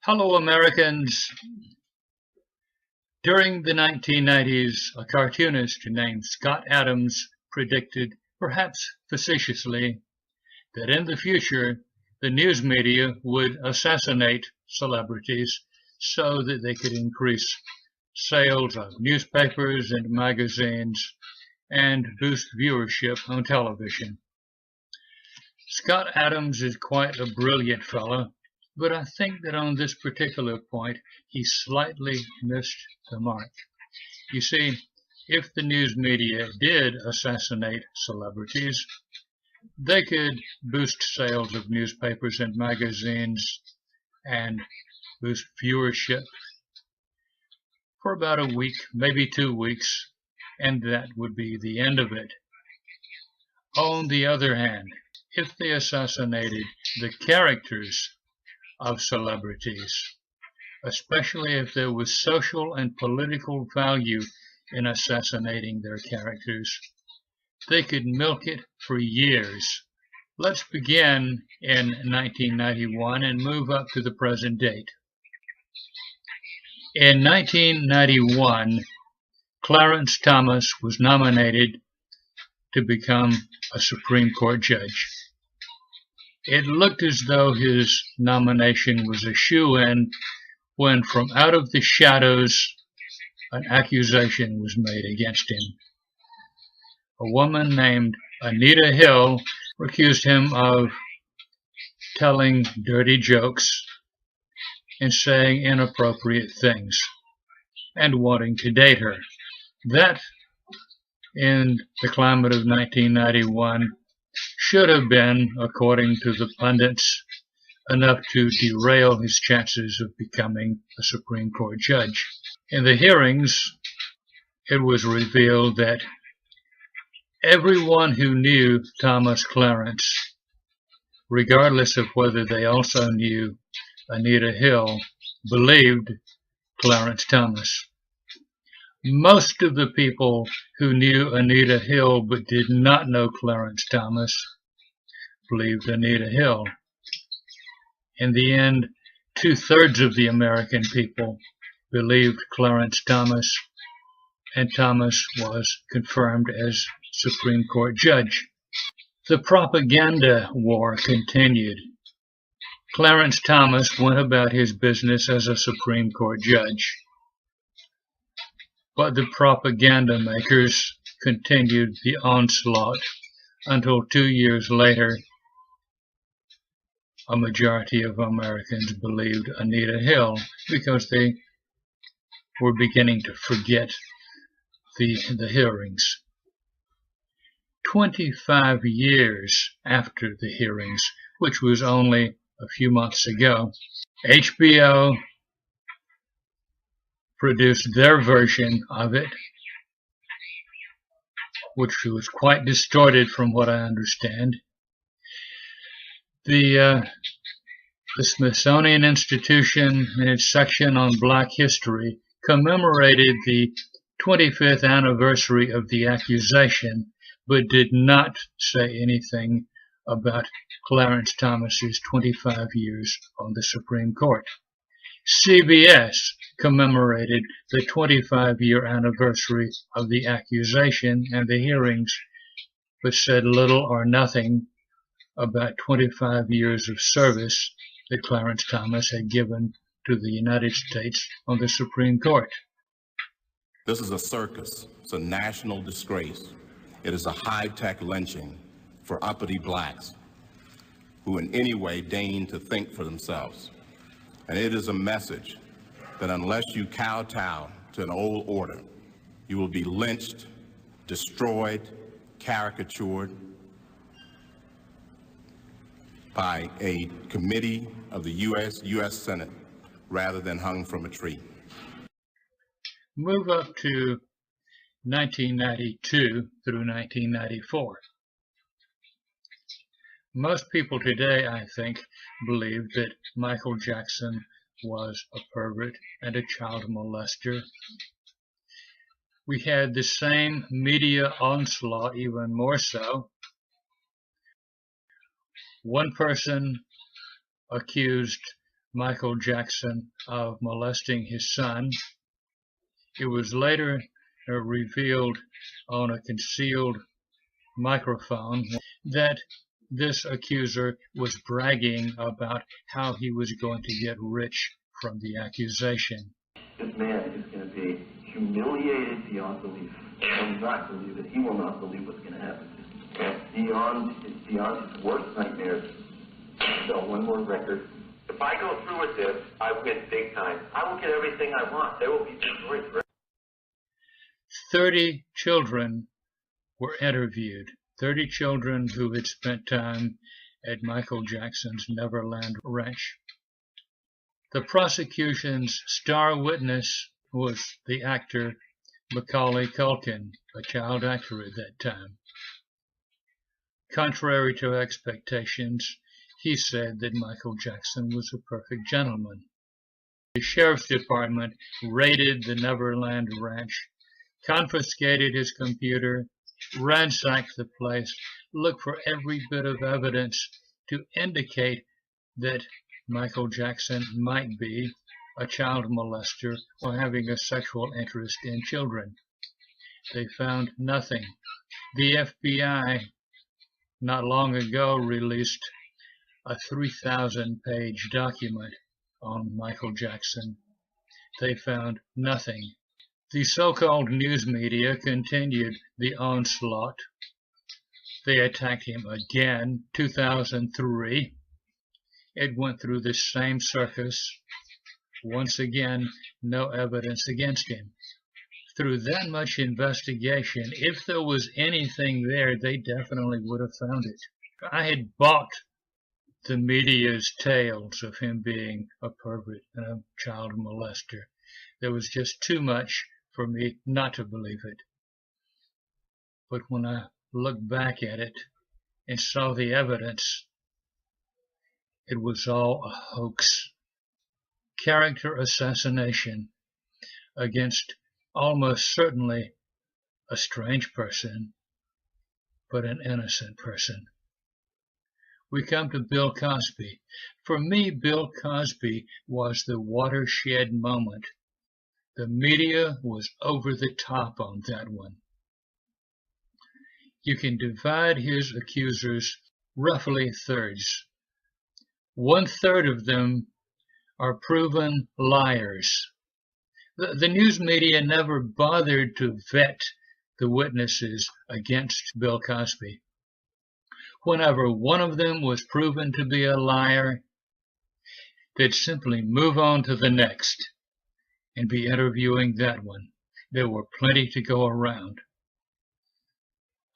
Hello, Americans. During the 1990s, a cartoonist named Scott Adams predicted, perhaps facetiously, that in the future the news media would assassinate celebrities so that they could increase sales of newspapers and magazines and boost viewership on television. Scott Adams is quite a brilliant fellow, but I think that on this particular point he slightly missed the mark. You see, if the news media did assassinate celebrities, they could boost sales of newspapers and magazines and boost viewership for about a week, maybe 2 weeks, and that would be the end of it. On the other hand, if they assassinated the characters of celebrities, especially if there was social and political value in assassinating their characters, they could milk it for years. Let's begin in 1991 and move up to the present date. In 1991, Clarence Thomas was nominated to become a Supreme Court judge. It looked as though his nomination was a shoo-in when from out of the shadows an accusation was made against him. A woman named Anita Hill accused him of telling dirty jokes and saying inappropriate things and wanting to date her. That, in the climate of 1991, should have been, according to the pundits, enough to derail his chances of becoming a Supreme Court judge. In the hearings, it was revealed that everyone who knew Thomas Clarence, regardless of whether they also knew Anita Hill, believed Clarence Thomas. Most of the people who knew Anita Hill but did not know Clarence Thomas believed Anita Hill. In the end, 2/3 of the American people believed Clarence Thomas, and Thomas was confirmed as Supreme Court judge. The propaganda war continued. Clarence Thomas went about his business as a Supreme Court judge, but the propaganda makers continued the onslaught until 2 years later a majority of Americans believed Anita Hill because they were beginning to forget the hearings. 25 years after the hearings, which was only a few months ago, HBO produced their version of it, which was quite distorted from what I understand. The Smithsonian Institution, in its section on Black history, commemorated the 25th anniversary of the accusation, but did not say anything about Clarence Thomas's 25 years on the Supreme Court. CBS commemorated the 25-year anniversary of the accusation and the hearings, but said little or nothing about 25 years of service that Clarence Thomas had given to the United States on the Supreme Court. This is a circus. It's a national disgrace. It is a high-tech lynching for uppity blacks who in any way deign to think for themselves. And it is a message that unless you kowtow to an old order, you will be lynched, destroyed, caricatured by a committee of the U.S. Senate rather than hung from a tree. Move up to 1992 through 1994. Most people today, I think, believe that Michael Jackson was a pervert and a child molester. We had the same media onslaught, even more so. One person accused Michael Jackson of molesting his son. It was later revealed on a concealed microphone that this accuser was bragging about how he was going to get rich from the accusation. This man is going to be humiliated beyond belief. He will not believe it. He will not believe what's going to happen. Beyond his worst nightmares. So one more record. If I go through with this, I win big time. I will get everything I want. There will be destroyed. 30 children were interviewed. 30 children who had spent time at Michael Jackson's Neverland Ranch. The prosecution's star witness was the actor Macaulay Culkin, a child actor at that time. Contrary to expectations, he said that Michael Jackson was a perfect gentleman. The sheriff's department raided the Neverland Ranch, confiscated his computer, ransacked the place, looked for every bit of evidence to indicate that Michael Jackson might be a child molester or having a sexual interest in children. They found nothing. The FBI not long ago released a 3,000-page document on Michael Jackson. They found nothing. The so-called news media continued the onslaught. They attacked him again, 2003. It went through the same circus. Once again, no evidence against him. Through that much investigation, if there was anything there, they definitely would have found it. I had bought the media's tales of him being a pervert and a child molester. There was just too much for me not to believe it. But when I looked back at it and saw the evidence, it was all a hoax. Character assassination against almost certainly a strange person, but an innocent person. We come to Bill Cosby. For me, Bill Cosby was the watershed moment. The media was over the top on that one. You can divide his accusers roughly thirds. 1/3 of them are proven liars. The news media never bothered to vet the witnesses against Bill Cosby. Whenever one of them was proven to be a liar, they'd simply move on to the next and be interviewing that one. There were plenty to go around.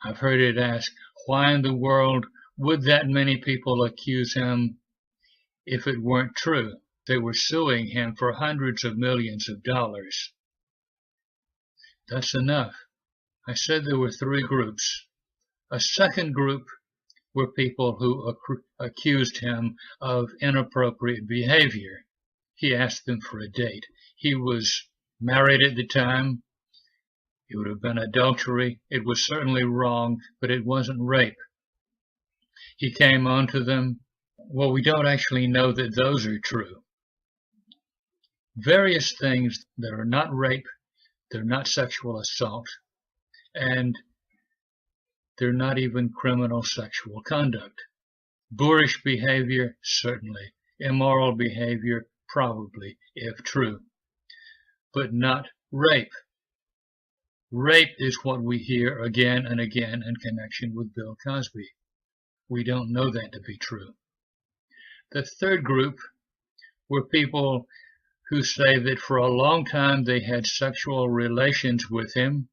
I've heard it asked, why in the world would that many people accuse him if it weren't true? They were suing him for hundreds of millions of dollars. That's enough. I said there were 3 groups. A second group were people who accused him of inappropriate behavior. He asked them for a date. He was married at the time. It would have been adultery. It was certainly wrong, but it wasn't rape. He came on to them. Well, we don't actually know that those are true. Various things that are not rape, they're not sexual assault, and they're not even criminal sexual conduct. Boorish behavior, certainly. Immoral behavior, probably, if true. But not rape. Rape is what we hear again and again in connection with Bill Cosby. We don't know that to be true. The third group were people who say that for a long time they had sexual relations with him.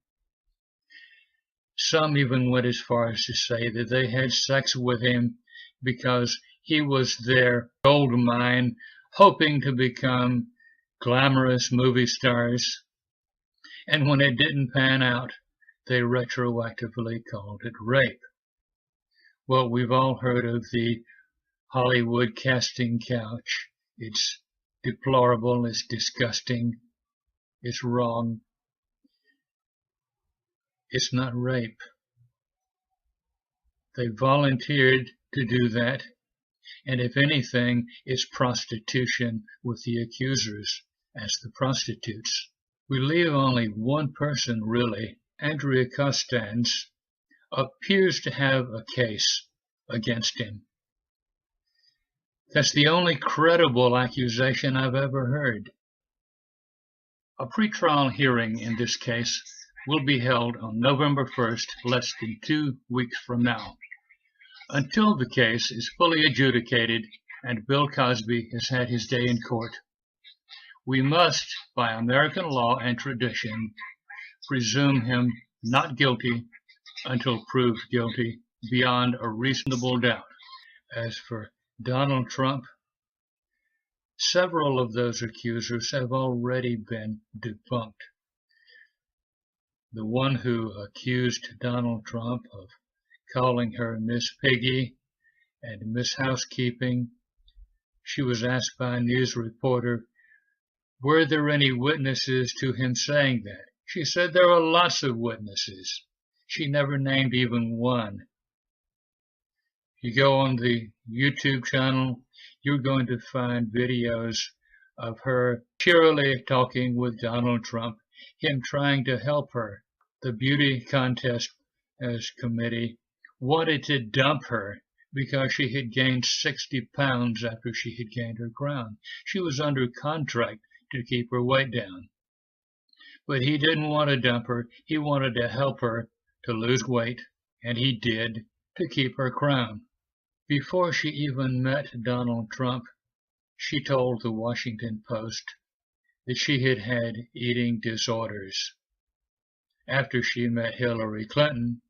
Some even went as far as to say that they had sex with him because he was their gold mine, hoping to become glamorous movie stars. And when it didn't pan out, they retroactively called it rape. Well, we've all heard of the Hollywood casting couch. It's deplorable, it's disgusting, it's wrong. It's not rape. They volunteered to do that. and if anything, it's prostitution with the accusers as the prostitutes. We leave only one person really. Andrea Costanz appears to have a case against him. That's the only credible accusation I've ever heard. A pretrial hearing in this case will be held on November 1st, less than 2 weeks from now. Until the case is fully adjudicated and Bill Cosby has had his day in court, we must, by American law and tradition, presume him not guilty until proved guilty beyond a reasonable doubt. As for Donald Trump, several of those accusers have already been debunked. The one who accused Donald Trump of calling her Miss Piggy and Miss Housekeeping, she was asked by a news reporter, were there any witnesses to him saying that? She said there were lots of witnesses. She never named even one. You go on the YouTube channel, you're going to find videos of her cheerily talking with Donald Trump, him trying to help her. The beauty contest committee wanted to dump her because she had gained 60 pounds after she had gained her crown. She was under contract to keep her weight down. But he didn't want to dump her. He wanted to help her to lose weight, and he did, to keep her crown. Before she even met Donald Trump, she told the Washington Post that she had had eating disorders. After she met Hillary Clinton,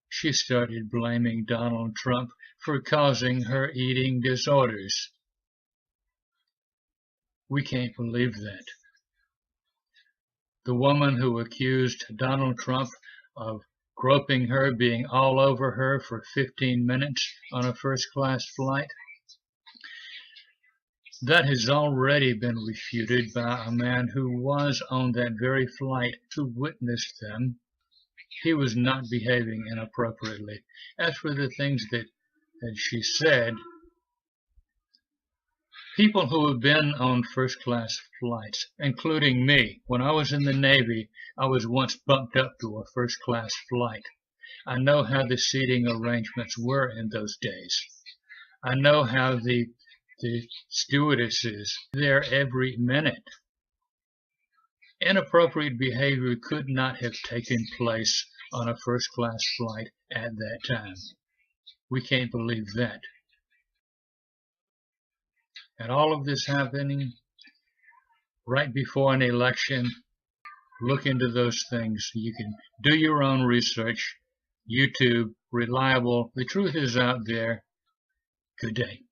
she started blaming Donald Trump for causing her eating disorders. We can't believe that. The woman who accused Donald Trump of groping her, being all over her for 15 minutes on a first-class flight, that has already been refuted by a man who was on that very flight, who witnessed them. He was not behaving inappropriately. As for the things that she said, people who have been on first-class flights, including me, when I was in the Navy, I was once bumped up to a first-class flight. I know how the seating arrangements were in those days. I know how the stewardesses there every minute. Inappropriate behavior could not have taken place on a first-class flight at that time. We can't believe that. And all of this happening right before an election. Look into those things. You can do your own research. YouTube, reliable. The truth is out there. Good day.